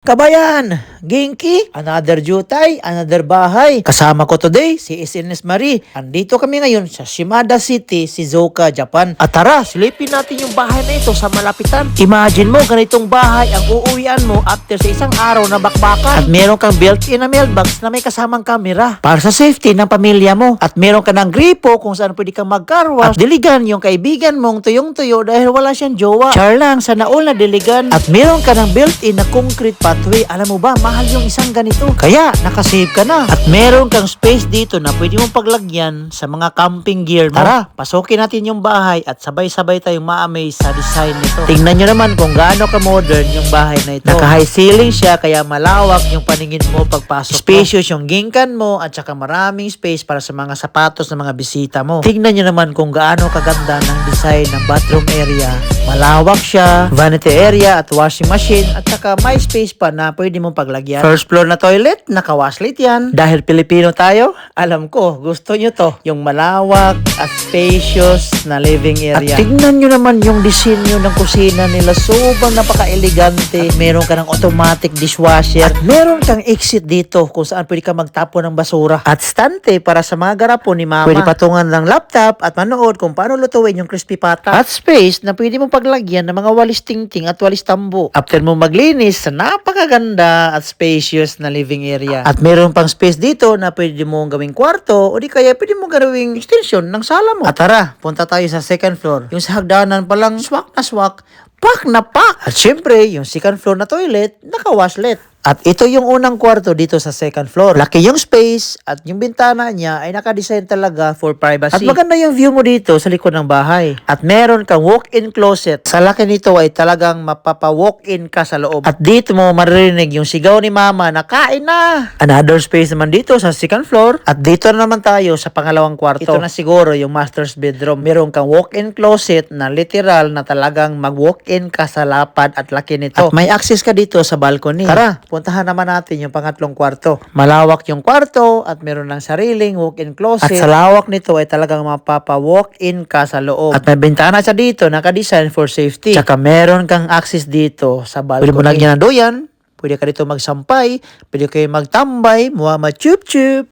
Kabayan, Ginky, another jutay, another bahay. Kasama ko today si SNS Marie. Andito kami ngayon sa Shimada City, Shizuoka, Japan. At tara, silipin natin yung bahay na ito sa malapitan. Imagine mo, ganitong bahay ang uuwian mo after sa isang araw na bakbakan. At meron kang built-in na mailbox na may kasamang kamera para sa safety ng pamilya mo. At meron ka ng gripo kung saan pwede kang magkarwas. At diligan yung kaibigan mong tuyong-tuyo dahil wala siyang jowa. Char lang sa naul na diligan. At meron ka ng built-in na concrete pathway. Alam mo ba, mahal yung isang ganito. Kaya, nakasave ka na. At meron kang space dito na pwede mong paglagyan sa mga camping gear mo. Tara, pasukin natin yung bahay at sabay-sabay tayong ma-amaze sa design nito. Tingnan nyo naman kung gaano ka-modern yung bahay na ito. Naka-high ceiling siya, kaya malawak yung paningin mo pagpasok. Spacious yung ginkan mo at saka maraming space para sa mga sapatos ng mga bisita mo. Tingnan nyo naman kung gaano kaganda ng design ng bathroom area. Malawak siya, vanity area at washing machine at saka may space pa na pwede mong paglagyan. First floor na toilet, naka-washlet yan. Dahil Pilipino tayo, alam ko, gusto nyo to. Yung malawak at spacious na living area. At tignan nyo naman yung disenyo ng kusina nila. Sobrang napaka-elegante. At meron ka ng automatic dishwasher. At meron kang exit dito kung saan pwede ka magtapon ng basura. At stante para sa mga garapon ni mama. Pwede patungan ng laptop at manood kung paano lutuin yung crispy pata. At space na pwede mong paglagyan ng mga walis tingting at walis tambo. After mo maglinis sa napakaganda at spacious na living area. At meron pang space dito na pwede mo gawing kwarto o di kaya pwede mo gawing extension ng sala mo. At tara, punta tayo sa second floor. Yung sa hagdanan palang swak na swak, pak na pak. At syempre, yung second floor na toilet, naka-washlet. At ito yung unang kwarto dito sa second floor. Laki yung space at yung bintana niya ay nakadesign talaga for privacy. At maganda yung view mo dito sa likod ng bahay. At meron kang walk-in closet. Sa laki nito ay talagang mapapa-walk-in ka sa loob. At dito mo maririnig yung sigaw ni mama na kain na. Another space naman dito sa second floor. At dito na naman tayo sa pangalawang kwarto. Ito na siguro yung master's bedroom. Meron kang walk-in closet na literal na talagang mag-walk-in ka sa lapad at laki nito. At may access ka dito sa balcony. Tara, puntahan naman natin yung pangatlong kwarto. Malawak yung kwarto at meron ng sariling walk-in closet. At sa lawak nito ay talagang mapapa-walk-in ka sa loob. At may bintana siya dito naka-design for safety. Tsaka meron kang access dito sa balcony. Pwede mo lagyan ng doyan. Pwede ka dito magsampay. Pwede kayo magtambay. Muha ma-chup-chup.